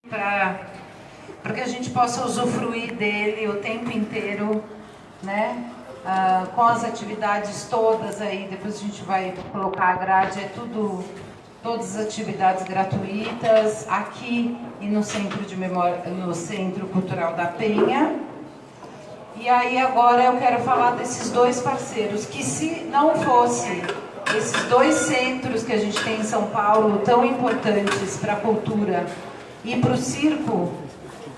para que a gente possa usufruir dele o tempo inteiro, né? Com as atividades todas aí, depois a gente vai colocar a grade, todas as atividades gratuitas aqui e no Centro de Memória, no Centro Cultural da Penha. E aí agora eu quero falar desses dois parceiros, que se não fosse esses dois centros que a gente tem em São Paulo, tão importantes para a cultura e para o circo,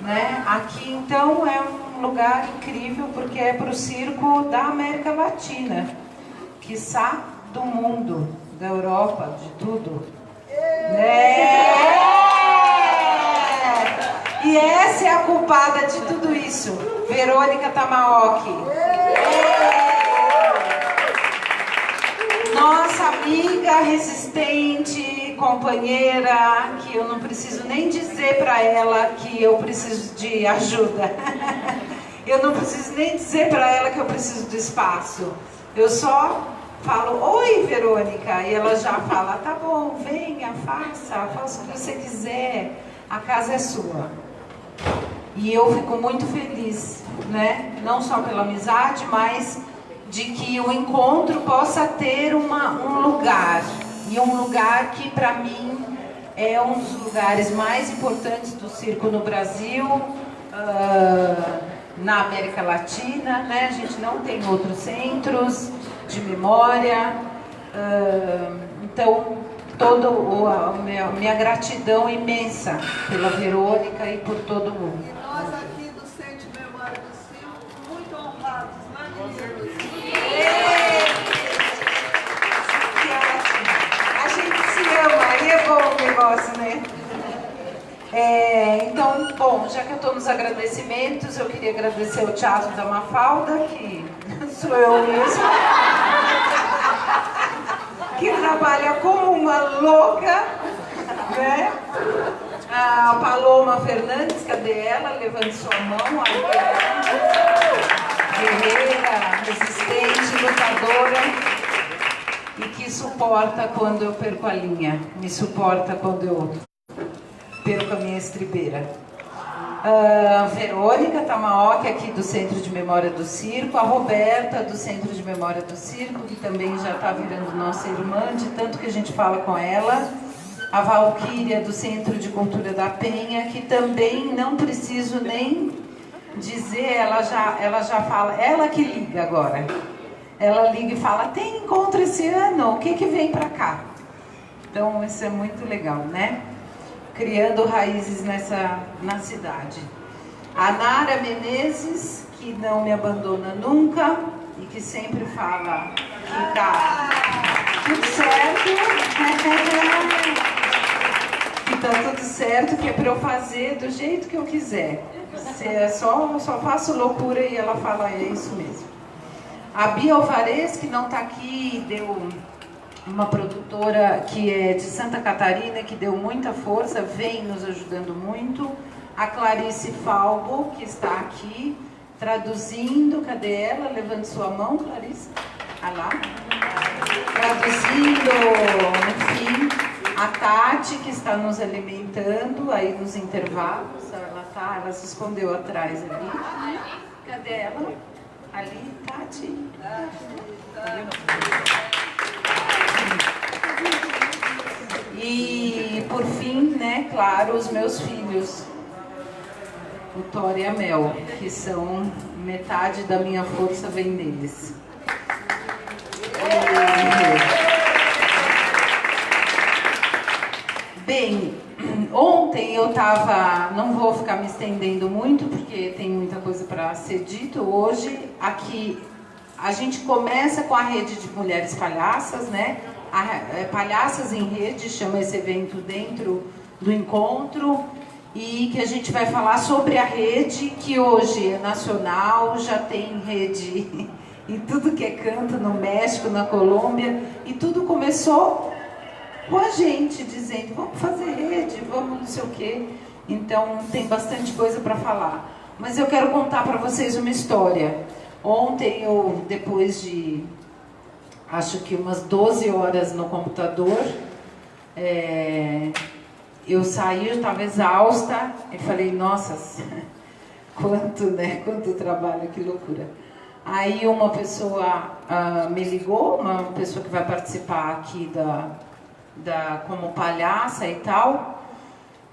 né? Aqui então é um lugar incrível, porque é para o circo da América Latina, quiçá do mundo, da Europa, de tudo. E essa é a culpada de tudo isso, Verônica Tamaoki. Nossa amiga resistente, companheira, que eu não preciso nem dizer para ela que eu preciso de ajuda. Eu não preciso nem dizer para ela que eu preciso de espaço. Eu só falo, oi Verônica, e ela já fala, tá bom, venha, faça o que você quiser, a casa é sua. E eu fico muito feliz, né? Não só pela amizade, mas de que o encontro possa ter um lugar. E um lugar que, para mim, é um dos lugares mais importantes do circo no Brasil, na América Latina, né? A gente não tem outros centros de memória. Então, toda a minha gratidão imensa pela Verônica e por todo mundo. E nós aqui do Centro de Memória do Circo, muito honrados, maravilhosos. A gente se ama, aí é bom o negócio, né? Então, bom, já que eu estou nos agradecimentos, eu queria agradecer o Teatro da Mafalda, que sou eu mesma, que trabalha como uma louca, né? A Paloma Fernandes, cadê ela? Levante sua mão. Guerreira, resistente, lutadora, e que suporta quando eu perco a linha, me suporta quando eu perco a minha estribeira. Verônica Tamaoki, aqui do Centro de Memória do Circo, a Roberta, do Centro de Memória do Circo, que também já está virando nossa irmã, de tanto que a gente fala com ela, a Valquíria, do Centro de Cultura da Penha, que também não preciso nem dizer, ela já fala, ela que liga agora. Ela liga e fala, tem encontro esse ano, o que vem para cá? Então, isso é muito legal, né? Criando raízes na cidade. A Nara Menezes, que não me abandona nunca e que sempre fala que tá tudo certo, que tá tudo certo, que é para eu fazer do jeito que eu quiser. Só faço loucura e ela fala, é isso mesmo. A Bia Alvarez, que não está aqui, deu uma produtora que é de Santa Catarina, que deu muita força, vem nos ajudando muito. A Clarice Falbo, que está aqui, traduzindo, cadê ela? Levante sua mão, Clarice. Ah lá. Traduzindo, enfim. A Tati, que está nos alimentando aí nos intervalos. Ela se escondeu atrás ali. Cadê ela? Ali, Tati. E, por fim, né, claro, os meus filhos, o Thor e a Mel, que são metade da minha força vem deles. Bem, ontem eu estava, não vou ficar me estendendo muito, porque tem muita coisa para ser dito. Hoje, aqui, a gente começa com a rede de mulheres palhaças, né? Palhaças em Rede, chama esse evento dentro do encontro, e que a gente vai falar sobre a rede, que hoje é nacional, já tem rede em tudo que é canto, no México, na Colômbia, e tudo começou com a gente dizendo, vamos fazer rede, vamos não sei o quê. Então tem bastante coisa para falar. Mas eu quero contar para vocês uma história. Ontem eu, depois de acho que umas 12 horas no computador, eu saí, eu estava exausta, e falei, nossa, quanto, né? Quanto trabalho, que loucura. Aí uma pessoa me ligou, uma pessoa que vai participar aqui como palhaça e tal,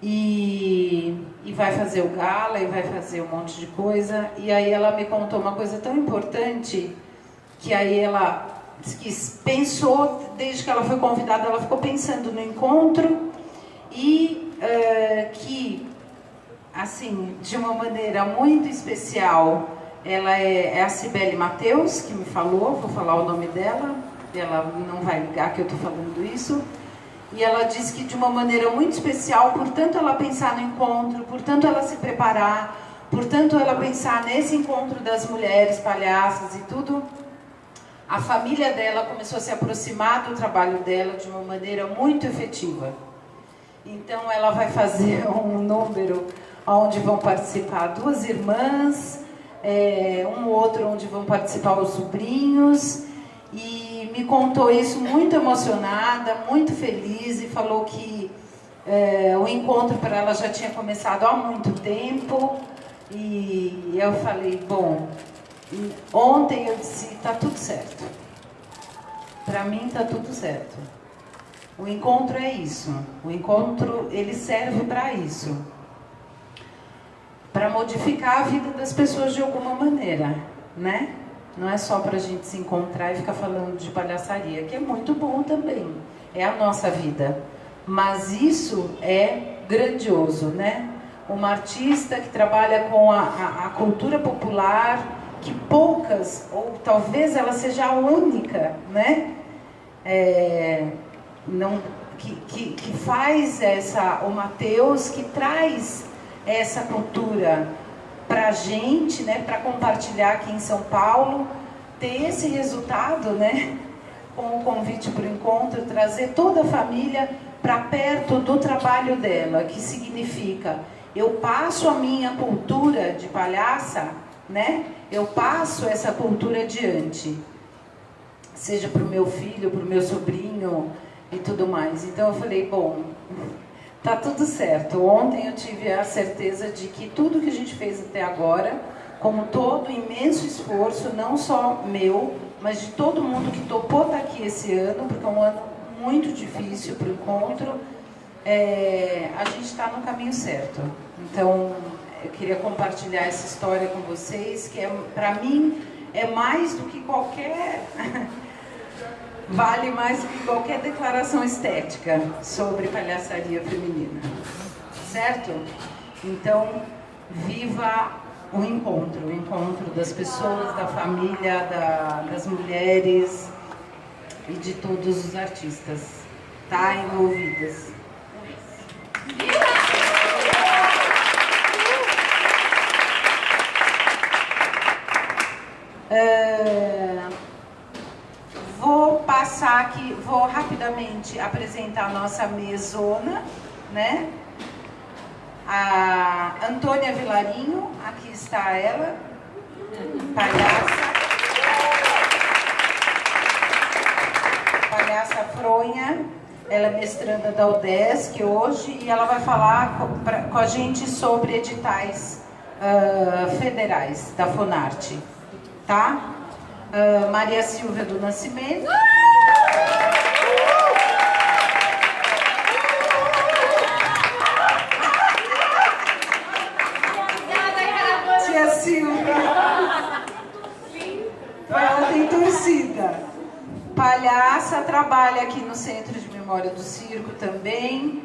e vai fazer o gala, e vai fazer um monte de coisa. E aí ela me contou uma coisa tão importante, que aí ela disse que pensou, desde que ela foi convidada, ela ficou pensando no encontro, e que, assim, de uma maneira muito especial, ela é a Cibele Mateus, que me falou, vou falar o nome dela, ela não vai ligar que eu estou falando isso, e ela disse que de uma maneira muito especial, portanto ela pensar no encontro, portanto ela se preparar, portanto ela pensar nesse encontro das mulheres palhaças e tudo, a família dela começou a se aproximar do trabalho dela de uma maneira muito efetiva. Então ela vai fazer um número onde vão participar 2 irmãs, um outro onde vão participar os sobrinhos, e me contou isso muito emocionada, muito feliz, e falou que o encontro para ela já tinha começado há muito tempo. E eu falei, bom, ontem eu disse, tá tudo certo, para mim tá tudo certo. O encontro é isso, o encontro ele serve para isso, para modificar a vida das pessoas de alguma maneira, né? Não é só para a gente se encontrar e ficar falando de palhaçaria, que é muito bom também, é a nossa vida. Mas isso é grandioso, né? Uma artista que trabalha com a cultura popular, que poucas, ou talvez ela seja a única, né? Que faz o Mateus, que traz essa cultura para a gente, né, para compartilhar aqui em São Paulo, ter esse resultado, né, com o convite para o encontro, trazer toda a família para perto do trabalho dela, que significa, eu passo a minha cultura de palhaça, né, eu passo essa cultura adiante, seja para o meu filho, para o meu sobrinho e tudo mais. Então eu falei, bom, tá tudo certo. Ontem eu tive a certeza de que tudo que a gente fez até agora, como todo imenso esforço, não só meu, mas de todo mundo que topou estar aqui esse ano, porque é um ano muito difícil para o encontro, a gente está no caminho certo. Então, eu queria compartilhar essa história com vocês, que para mim é mais do que qualquer... vale mais do que qualquer declaração estética sobre palhaçaria feminina, certo? Então, viva o encontro das pessoas, da família, das mulheres e de todos os artistas, tá? Envolvidas. Vou passar aqui, vou rapidamente apresentar a nossa mesona, né? A Antônia Vilarinho, aqui está ela, palhaça fronha, ela é mestranda da UDESC hoje, e ela vai falar com a gente sobre editais federais da Funarte, tá? Maria Silvia do Nascimento. Tia Silvia. Ela tem torcida. Palhaça, trabalha aqui no Centro de Memória do Circo também,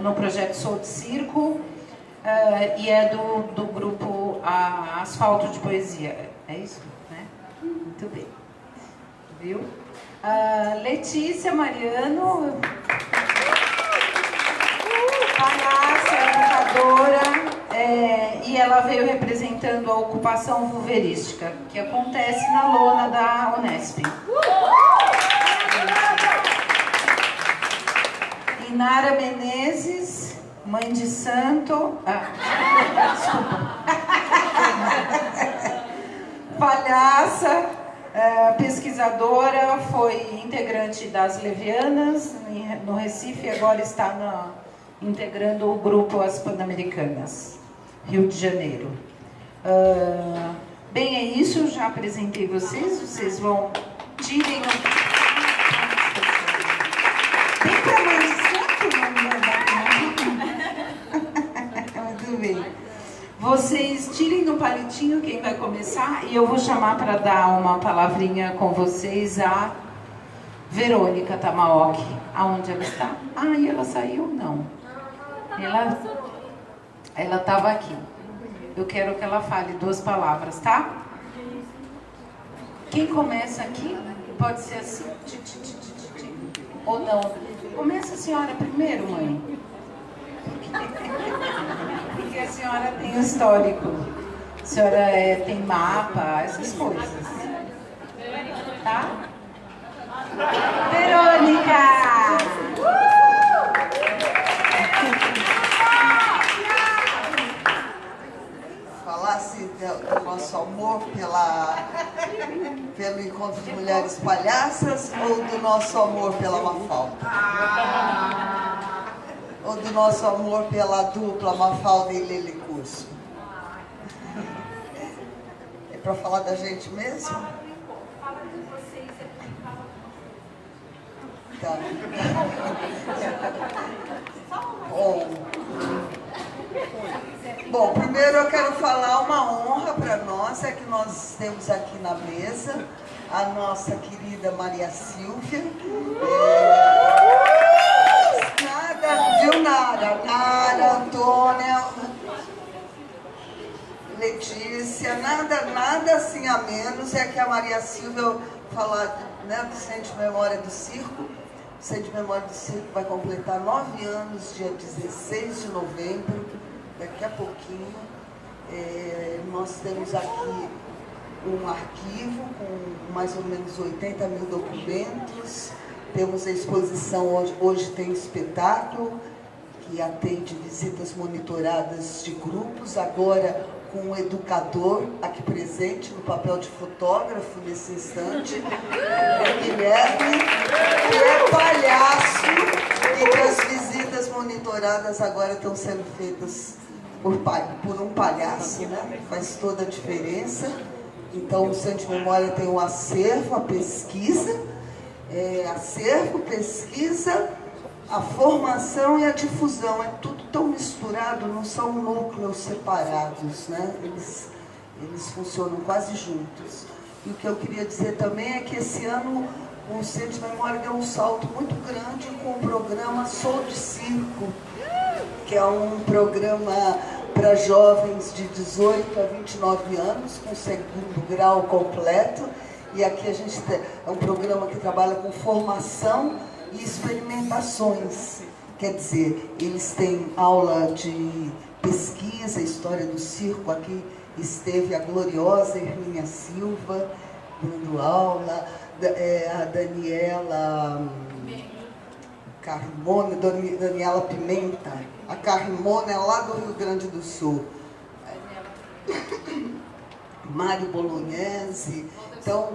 no projeto Sou de Circo, e é do grupo Asfalto de Poesia. É isso? Muito bem. Viu? Letícia Mariano, palhaça, educadora, e ela veio representando a ocupação vulverística, que acontece na lona da Unesp. Inara Menezes, mãe de santo... desculpa. Palhaça, pesquisadora, foi integrante das Levianas no Recife, agora está integrando o grupo As Pan-Americanas, Rio de Janeiro. Bem, é isso, eu já apresentei vocês vão... Tirem Vem pra mãe de santo, muito bem. Vocês tirem no palitinho quem vai começar e eu vou chamar para dar uma palavrinha com vocês a Verônica Tamaoki. Aonde ela está? Ah, e ela saiu? Não. Ela estava aqui. Eu quero que ela fale 2 palavras, tá? Quem começa aqui? Pode ser assim? Ou não? Começa a senhora primeiro, mãe. Porque a senhora tem histórico. A senhora tem mapa, essas coisas. Tá? Verônica! Falasse do nosso amor pelo encontro de mulheres palhaças ou do nosso amor pela Mafalda? Ou do nosso amor pela dupla Mafalda e Lili Curso? É para falar da gente mesmo? Tá. Bom, primeiro eu quero falar uma honra para nós, é que nós temos aqui na mesa a nossa querida Maria Silvia. Nara, Antônia, Letícia, nada assim a menos, é que a Maria Silvia falar, né, do Centro de Memória do Circo. O Centro de Memória do Circo vai completar 9 anos, dia 16 de novembro, daqui a pouquinho. Nós temos aqui um arquivo com mais ou menos 80 mil documentos. Temos a exposição, hoje tem espetáculo, que atende visitas monitoradas de grupos, agora com um educador aqui presente, no papel de fotógrafo nesse instante, o Guilherme, que é palhaço, e que as visitas monitoradas agora estão sendo feitas por um palhaço, né? Faz toda a diferença. Então, o Centro de Memória tem um acervo, a pesquisa, pesquisa, a formação e a difusão. É tudo tão misturado, não são núcleos separados, né? Eles funcionam quase juntos. E o que eu queria dizer também é que esse ano o Centro de Memória deu um salto muito grande com o programa Sou de Circo, que é um programa para jovens de 18 a 29 anos, com 2º grau completo. E aqui a gente é um programa que trabalha com formação e experimentações. Quer dizer, eles têm aula de pesquisa, história do circo. Aqui esteve a gloriosa Hermínia Silva dando aula, a Daniela Carmona, Daniela Pimenta. A Carmona é lá do Rio Grande do Sul. Mário Bolognese. Então,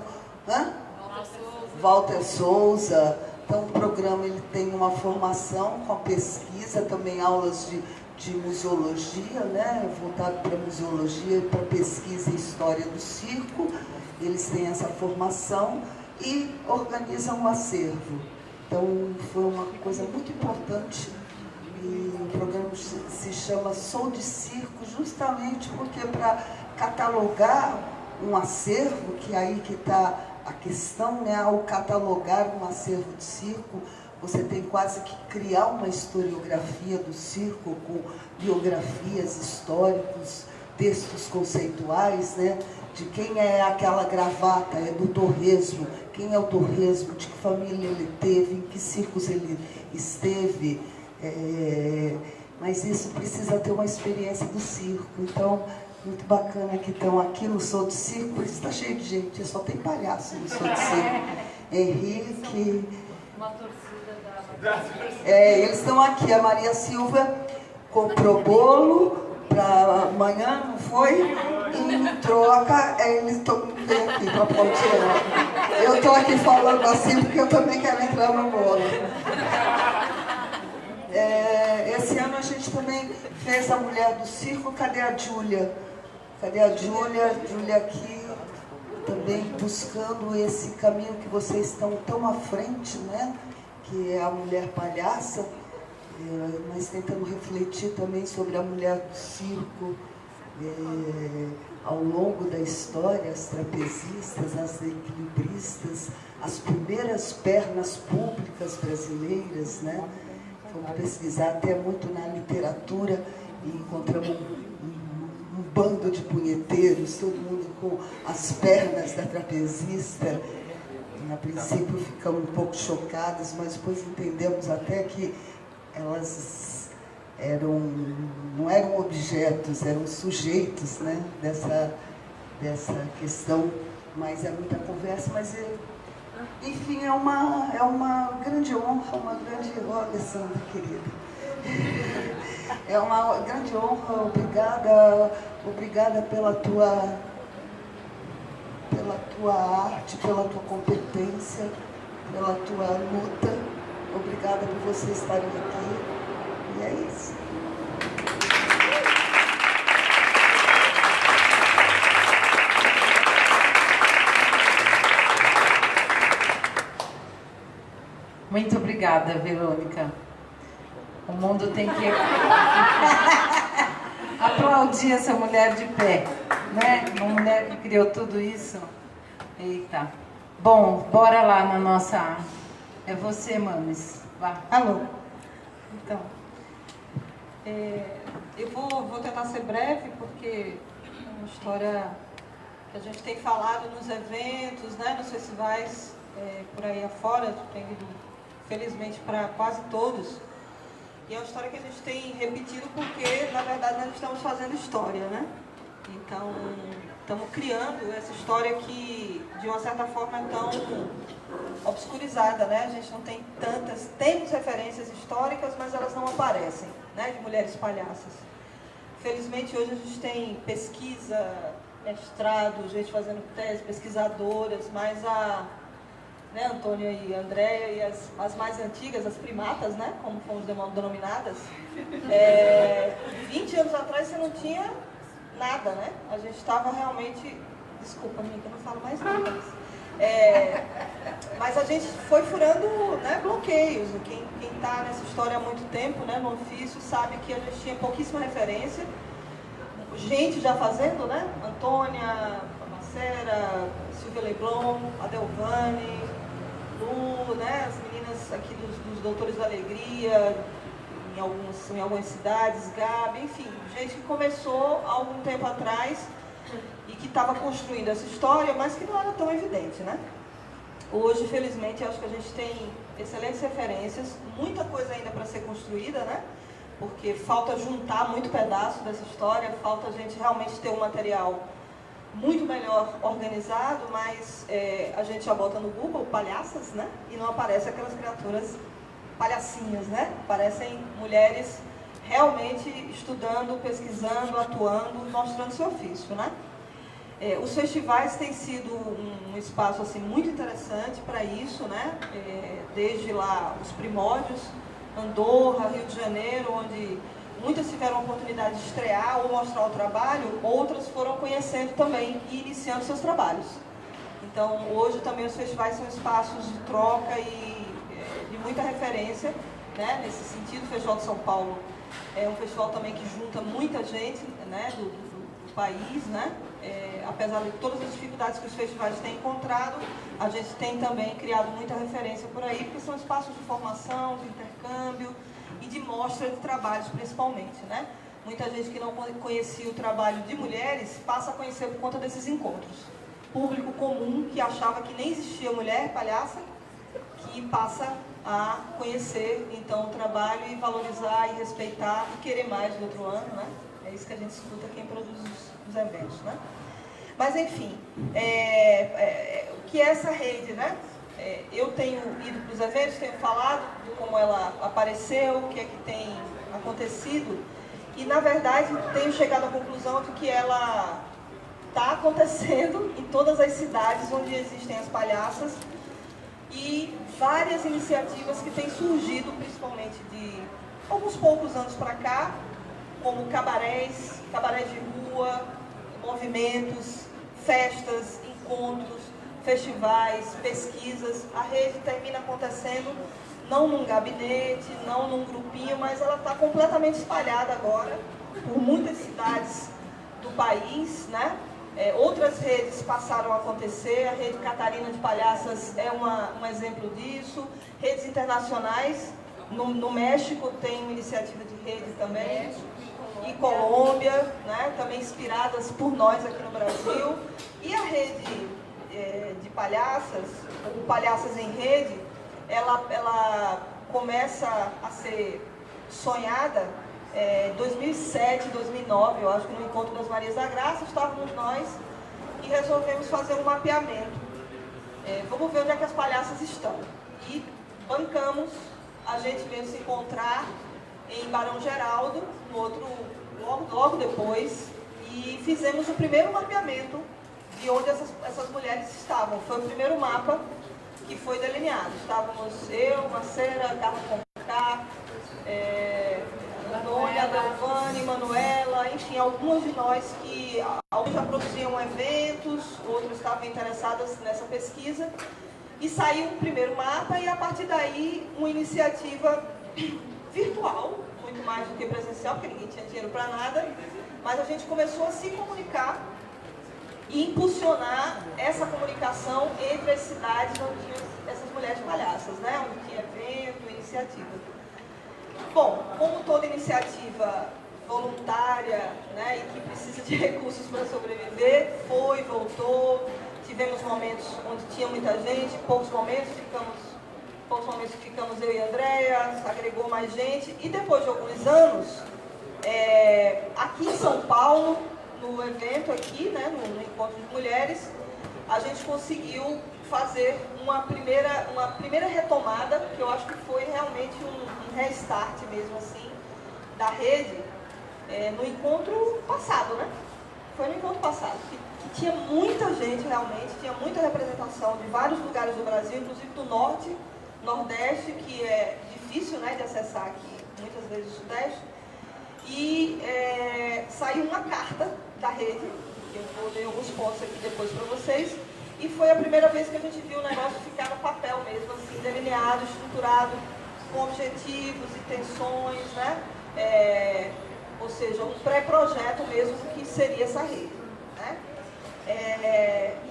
Walter Souza. Então, o programa ele tem uma formação com a pesquisa, também aulas de museologia, né? Voltado para museologia e para pesquisa e história do circo. Eles têm essa formação e organizam um acervo. Então, foi uma coisa muito importante. E o programa se chama Sou de Circo, justamente porque para catalogar um acervo, que aí que está a questão, né? Ao catalogar um acervo de circo, você tem quase que criar uma historiografia do circo, com biografias históricas, textos conceituais, né? De quem é aquela gravata, é do Torresmo, quem é o Torresmo, de que família ele teve, em que circos ele esteve. Mas isso precisa ter uma experiência do circo. Então, muito bacana que estão aqui no Sou de Circo, por isso está cheio de gente, só tem palhaço no Sou de Circo. Henrique. Uma torcida da... eles estão aqui, a Maria Silva comprou bolo para amanhã, não foi? E em troca, eles estão aqui para Ponte. Eu estou aqui falando assim porque eu também quero entrar no bolo. esse ano a gente também fez a Mulher do Circo. Cadê a Júlia? Cadê a Júlia? Júlia aqui, também buscando esse caminho que vocês estão tão à frente, né? Que é a mulher palhaça, mas tentando refletir também sobre a mulher do circo, ao longo da história, as trapezistas, as equilibristas, as primeiras pernas públicas brasileiras, né? Fomos pesquisar até muito na literatura e encontramos um bando de punheteiros, todo mundo com as pernas da trapezista. A princípio ficamos um pouco chocadas, mas depois entendemos até que elas não eram objetos, eram sujeitos, né, dessa questão. Mas é muita conversa, mas enfim, é uma grande honra, uma grande... Olha, Sandra, querida. É uma grande honra, obrigada pela tua arte, pela tua competência, pela tua luta. Obrigada por vocês estarem aqui. E é isso. Muito obrigada, Verônica. O mundo tem que aplaudir essa mulher de pé, né? Uma mulher que criou tudo isso. Eita. Bom, bora lá na nossa... É você, Mames. Vá. Alô. Então, eu vou tentar ser breve, porque é uma história que a gente tem falado nos eventos, né, nos festivais, por aí afora, tem ido, felizmente, para quase todos. E é uma história que a gente tem repetido porque, na verdade, nós estamos fazendo história, né? Então, estamos criando essa história que, de uma certa forma, é tão obscurizada, né? A gente não tem tantas... Temos referências históricas, mas elas não aparecem, né? De mulheres palhaças. Felizmente, hoje a gente tem pesquisa, mestrado, gente fazendo tese, pesquisadoras, mas né, Antônia e Andréia, e as mais antigas, as primatas, né, como fomos denominadas, 20 anos atrás você não tinha nada, né? A gente estava realmente... Desculpa, amiga, eu não falo mais nada. Mas a gente foi furando, né, bloqueios. Quem está nessa história há muito tempo, né, no ofício, sabe que a gente tinha pouquíssima referência. Gente já fazendo, né? Antônia, Macera, Silvia Leblon, Adelvane, Lu, né? As meninas aqui dos Doutores da Alegria, em algumas cidades, Gabi, enfim, gente que começou há algum tempo atrás e que estava construindo essa história, mas que não era tão evidente, né? Hoje, felizmente, acho que a gente tem excelentes referências, muita coisa ainda para ser construída, né? Porque falta juntar muito pedaço dessa história, falta a gente realmente ter um material muito melhor organizado, mas a gente já bota no Google palhaças, né? E não aparece aquelas criaturas palhacinhas, né? Parecem mulheres realmente estudando, pesquisando, atuando, mostrando seu ofício, né? Os festivais têm sido um espaço assim, muito interessante para isso, né? Desde lá os primórdios, Andorra, Rio de Janeiro, onde muitas tiveram a oportunidade de estrear ou mostrar o trabalho, outras foram conhecendo também e iniciando seus trabalhos. Então, hoje também os festivais são espaços de troca e de muita referência, né? Nesse sentido, o Festival de São Paulo é um festival também que junta muita gente, né, do país, né? Apesar de todas as dificuldades que os festivais têm encontrado, a gente tem também criado muita referência por aí, porque são espaços de formação, de intercâmbio e de mostra de trabalhos, principalmente, né? Muita gente que não conhecia o trabalho de mulheres passa a conhecer por conta desses encontros. Público comum que achava que nem existia mulher palhaça, que passa a conhecer, então, o trabalho e valorizar e respeitar e querer mais do outro ano, né? É isso que a gente escuta quem produz os eventos, né? Mas, enfim, o que é essa rede, né? Eu tenho ido para os eventos, tenho falado de como ela apareceu, o que é que tem acontecido, e, na verdade, tenho chegado à conclusão de que ela está acontecendo em todas as cidades onde existem as palhaças e várias iniciativas que têm surgido, principalmente de alguns poucos anos para cá, como cabarés, cabaré de rua, movimentos, festas, encontros, festivais, pesquisas. A rede termina acontecendo não num gabinete, não num grupinho, mas ela está completamente espalhada agora por muitas cidades do país, né? Outras redes passaram a acontecer, a Rede Catarina de Palhaças é um exemplo disso, redes internacionais, no México tem uma iniciativa de rede também, e Colômbia, né? Também inspiradas por nós aqui no Brasil, e a rede de palhaças, o Palhaças em Rede, ela começa a ser sonhada em 2007, 2009, eu acho que no Encontro das Marias da Graça, estávamos nós e resolvemos fazer um mapeamento. Vamos ver onde é que as palhaças estão. E bancamos, a gente veio se encontrar em Barão Geraldo, logo depois, e fizemos o primeiro mapeamento de onde essas mulheres estavam. Foi o primeiro mapa que foi delineado. Estávamos eu, Macera, Carla Conká, Antônia, Delvane, Manuela, enfim, algumas de nós que alguns já produziam eventos, outros estavam interessadas nessa pesquisa. E saiu o primeiro mapa e, a partir daí, uma iniciativa virtual, muito mais do que presencial, porque ninguém tinha dinheiro para nada, mas a gente começou a se comunicar e impulsionar essa comunicação entre as cidades onde tinham essas mulheres palhaças, né? Onde tinha evento, iniciativa. Bom, como toda iniciativa voluntária, né, e que precisa de recursos para sobreviver, foi, voltou, tivemos momentos onde tinha muita gente, poucos momentos ficamos eu e a Andréia, agregou mais gente, e depois de alguns anos, aqui em São Paulo, no evento aqui, né, no Encontro de Mulheres, a gente conseguiu fazer uma primeira retomada, que eu acho que foi realmente um restart mesmo assim, da rede, no encontro passado, né? Foi no encontro passado, que tinha muita gente realmente, tinha muita representação de vários lugares do Brasil, inclusive do Norte, Nordeste, que é difícil, né, de acessar aqui, muitas vezes o Sudeste, e saiu uma carta da rede, que eu vou ler alguns pontos aqui depois para vocês, e foi a primeira vez que a gente viu o negócio ficar no papel mesmo, assim, delineado, estruturado, com objetivos, intenções, né? Ou seja, um pré-projeto mesmo do que seria essa rede, né?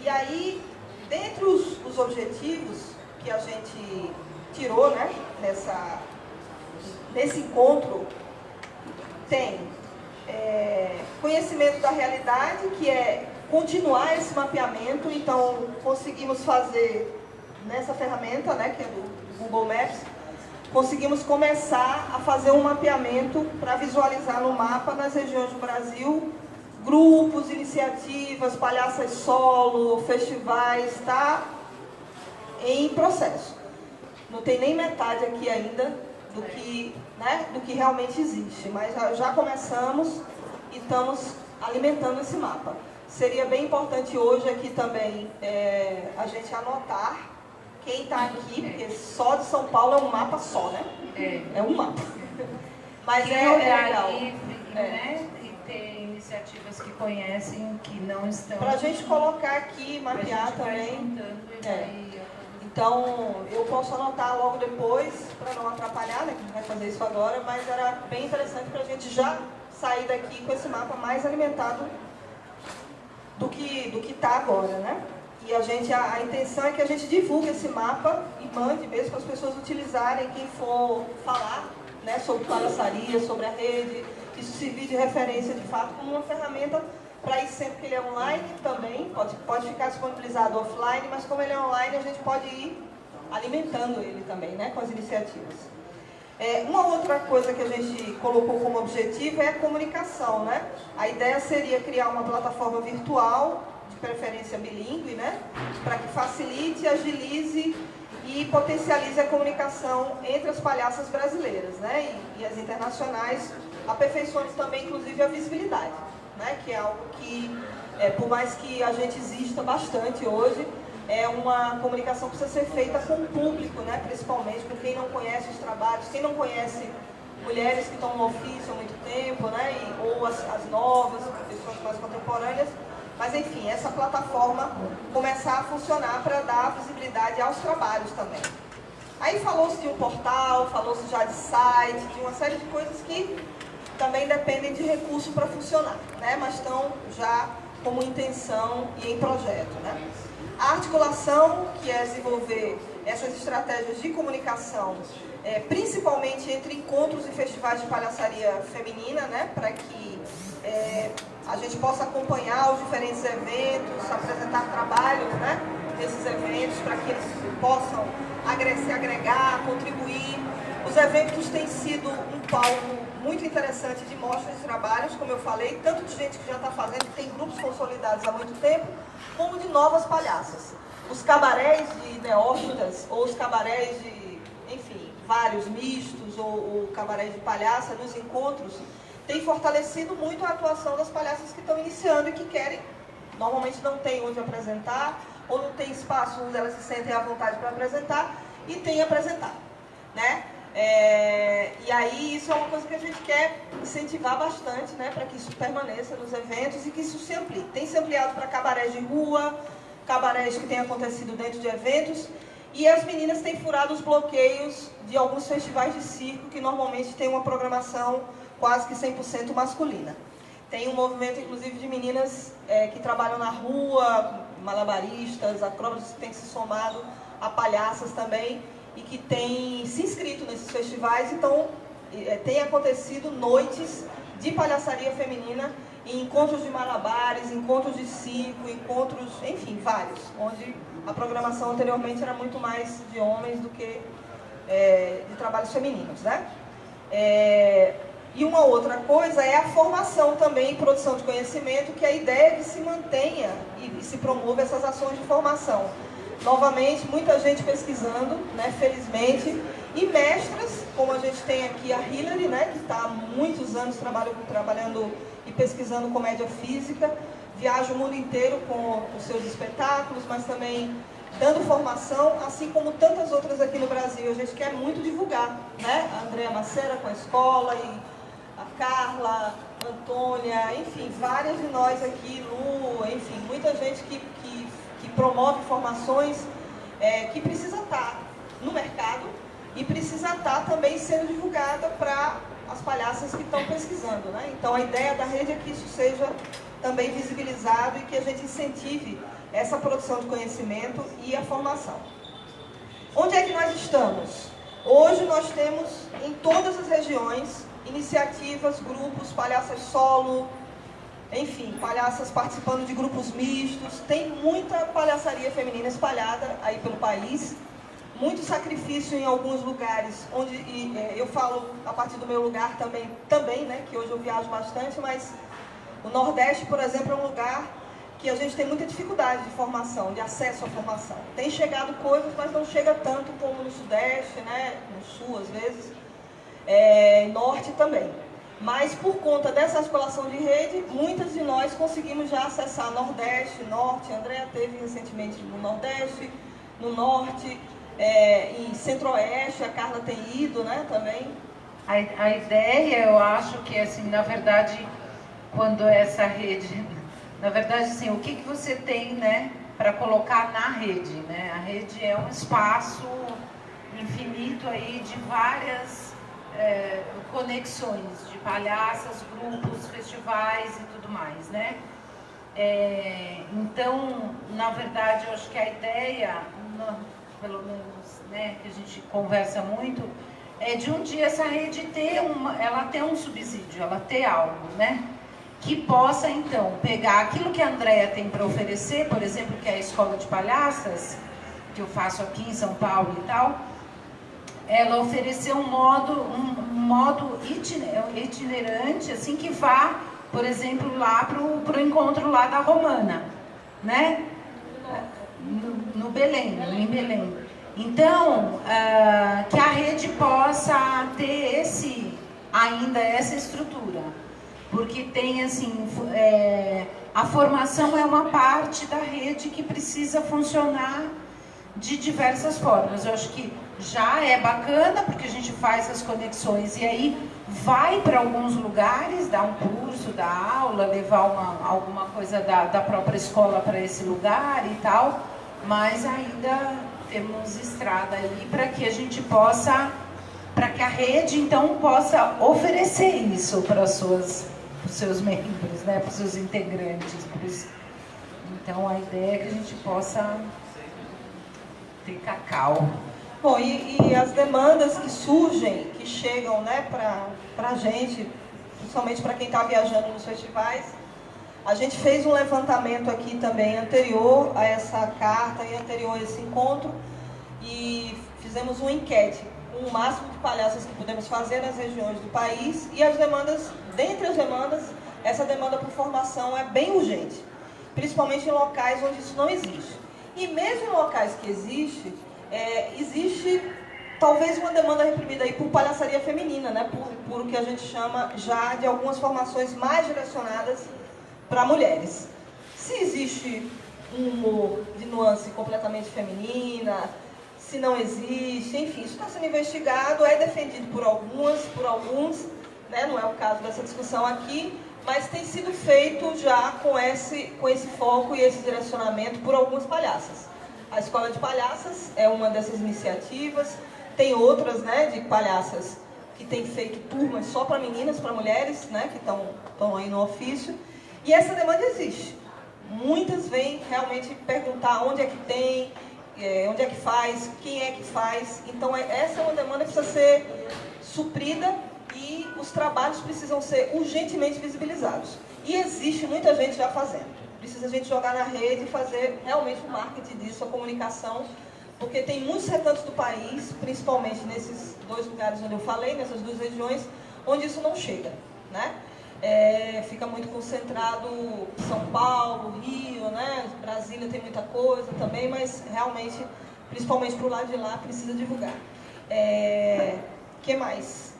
E aí, dentre os objetivos que a gente tirou, né, nesse encontro, tem conhecimento da realidade, que é continuar esse mapeamento. Então, conseguimos fazer nessa ferramenta, né, que é do Google Maps, conseguimos começar a fazer um mapeamento para visualizar no mapa, nas regiões do Brasil, grupos, iniciativas, palhaças solo, festivais, está em processo. Não tem nem metade aqui ainda do que realmente existe, mas já começamos e estamos alimentando esse mapa. Seria bem importante hoje aqui também a gente anotar quem está aqui, porque só de São Paulo é um mapa só, né? É um mapa. Mas é legal. Livre, né? E ter iniciativas que conhecem, que não estão... Para a gente colocar aqui, mapear também. Então, eu posso anotar logo depois, para não atrapalhar, né? Que a gente vai fazer isso agora, mas era bem interessante para a gente já sair daqui com esse mapa mais alimentado do que está agora, né? E a intenção é que a gente divulgue esse mapa e mande mesmo para as pessoas utilizarem, quem for falar, né, sobre palhaçaria, sobre a rede, isso servir de referência de fato como uma ferramenta para isso, sempre que ele é online também, pode ficar disponibilizado offline, mas como ele é online, a gente pode ir alimentando ele também, né, com as iniciativas. Uma outra coisa que a gente colocou como objetivo é a comunicação, né? A ideia seria criar uma plataforma virtual, de preferência bilíngue, né? Para que facilite, agilize e potencialize a comunicação entre as palhaças brasileiras, né? E as internacionais, aperfeiçoando também, inclusive, a visibilidade, né? Que é algo que, por mais que a gente exista bastante hoje, é uma comunicação que precisa ser feita com o público, né? Principalmente com quem não conhece os trabalhos, quem não conhece mulheres que estão no ofício há muito tempo, né? Ou as novas, pessoas mais contemporâneas. Mas, enfim, essa plataforma começar a funcionar para dar visibilidade aos trabalhos também. Aí falou-se de um portal, falou-se já de site, de uma série de coisas que também dependem de recurso para funcionar, né? Mas estão já como intenção e em projeto, né? A articulação, que é desenvolver essas estratégias de comunicação, principalmente entre encontros e festivais de palhaçaria feminina, né? Para que a gente possa acompanhar os diferentes eventos, apresentar trabalhos, né? Desses eventos, para que eles possam se agregar, contribuir. Os eventos têm sido um palco muito interessante de mostras de trabalhos, como eu falei, tanto de gente que já está fazendo, que tem grupos consolidados há muito tempo, como de novas palhaças. Os cabarés de neófitas, ou os cabarés de, enfim, vários mistos, ou cabarés de palhaça, nos encontros, tem fortalecido muito a atuação das palhaças que estão iniciando e que querem, normalmente não tem onde apresentar, ou não tem espaço onde elas se sentem à vontade para apresentar, e tem apresentado, né? E aí isso é uma coisa que a gente quer incentivar bastante, né, para que isso permaneça nos eventos e que isso se amplie. Tem se ampliado para cabarés de rua, cabarés que têm acontecido dentro de eventos, e as meninas têm furado os bloqueios de alguns festivais de circo que normalmente têm uma programação quase que 100% masculina. Tem um movimento, inclusive, de meninas que trabalham na rua, malabaristas, acróbatas que têm se somado a palhaças também, e que tem se inscrito nesses festivais. Então, tem acontecido noites de palhaçaria feminina, em encontros de malabares, encontros de circo, encontros, enfim, vários, onde a programação anteriormente era muito mais de homens do que de trabalhos femininos, né? E uma outra coisa é a formação também em produção de conhecimento, que a ideia é que se mantenha e se promova essas ações de formação. Novamente, muita gente pesquisando, né, felizmente, e mestras, como a gente tem aqui a Hilary, né, que está há muitos anos trabalhando e pesquisando comédia física, viaja o mundo inteiro com os seus espetáculos, mas também dando formação, assim como tantas outras aqui no Brasil. A gente quer muito divulgar, né? A Andrea Macera com a escola, e a Carla, a Antônia, enfim, várias de nós aqui, Lu, enfim, muita gente que promove formações que precisa estar no mercado e precisa estar também sendo divulgada para as palhaças que estão pesquisando, né? Então a ideia da rede é que isso seja também visibilizado e que a gente incentive essa produção de conhecimento e a formação. Onde é que nós estamos? Hoje nós temos em todas as regiões iniciativas, grupos, palhaças solo, enfim, palhaças participando de grupos mistos. Tem muita palhaçaria feminina espalhada aí pelo país, muito sacrifício em alguns lugares, onde eu falo a partir do meu lugar também, né, que hoje eu viajo bastante, mas o Nordeste, por exemplo, é um lugar que a gente tem muita dificuldade de formação, de acesso à formação. Tem chegado coisas, mas não chega tanto como no Sudeste, né, no Sul às vezes, Norte também. Mas por conta dessa articulação de rede, muitas de nós conseguimos já acessar Nordeste, Norte. A Andrea teve recentemente no Nordeste, no Norte, em Centro-Oeste, a Carla tem ido, né, também. A ideia, eu acho que, assim, na verdade, quando essa rede... Na verdade, assim, o que você tem, né, para colocar na rede, né? A rede é um espaço infinito aí de várias conexões, de palhaças, grupos, festivais e tudo mais, né? Então, na verdade, eu acho que a ideia, pelo menos, né, que a gente conversa muito, é de um dia essa rede ela ter um subsídio, ela ter algo, né? Que possa, então, pegar aquilo que a Andrea tem para oferecer, por exemplo, que é a escola de palhaças, que eu faço aqui em São Paulo e tal, ela oferecer um modo itinerante, assim, que vá, por exemplo, lá pro encontro lá da Romana, né? No Belém, em Belém. Então, que a rede possa ter ainda essa estrutura. Porque tem, assim, a formação é uma parte da rede que precisa funcionar de diversas formas. Eu acho que já é bacana, porque a gente faz as conexões e aí vai para alguns lugares, dar um curso, dar aula, levar alguma coisa da própria escola para esse lugar e tal, mas ainda temos estrada aí para que a gente possa, para que a rede então possa oferecer isso para os seus membros, né, para os seus integrantes. Então a ideia é que a gente possa ter cacau. Bom, e as demandas que surgem, que chegam, né, para a gente, principalmente para quem está viajando nos festivais, a gente fez um levantamento aqui também anterior a essa carta e anterior a esse encontro e fizemos uma enquete com o máximo de palhaças que pudemos fazer nas regiões do país e as demandas, dentre as demandas, essa demanda por formação é bem urgente, principalmente em locais onde isso não existe. E mesmo em locais que existe talvez uma demanda reprimida aí por palhaçaria feminina, né? Por o que a gente chama já de algumas formações mais direcionadas para mulheres. Se existe um humor de nuance completamente feminina, se não existe, enfim, isso está sendo investigado, é defendido por alguns, né? Não é o caso dessa discussão aqui, mas tem sido feito já com esse foco e esse direcionamento por algumas palhaças. A Escola de Palhaças é uma dessas iniciativas, tem outras, né, de palhaças que têm feito turmas só para meninas, para mulheres, né, que estão aí no ofício, e essa demanda existe. Muitas vêm realmente perguntar onde é que tem, onde é que faz, quem é que faz, então essa é uma demanda que precisa ser suprida e os trabalhos precisam ser urgentemente visibilizados. E existe muita gente já fazendo. Precisa a gente jogar na rede e fazer realmente o marketing disso, a comunicação, porque tem muitos recantos do país, principalmente nesses dois lugares onde eu falei, nessas duas regiões, onde isso não chega, né? Fica muito concentrado São Paulo, Rio, né? Brasília tem muita coisa também, mas realmente, principalmente para o lado de lá, precisa divulgar. Que mais?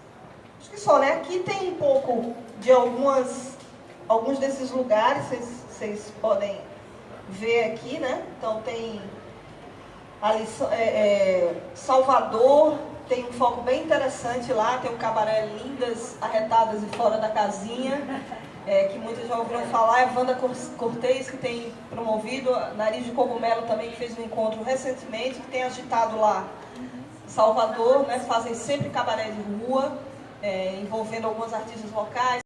Acho que só, né? Aqui tem um pouco de alguns desses lugares, vocês podem ver aqui, né? Então tem ali Salvador, tem um foco bem interessante lá, tem um cabaré Lindas Arretadas e Fora da Casinha, que muitos já ouviram falar, é Wanda Cortez que tem promovido, Nariz de Cogumelo também, que fez um encontro recentemente, que tem agitado lá Salvador, né? Fazem sempre cabaré de rua, envolvendo alguns artistas locais.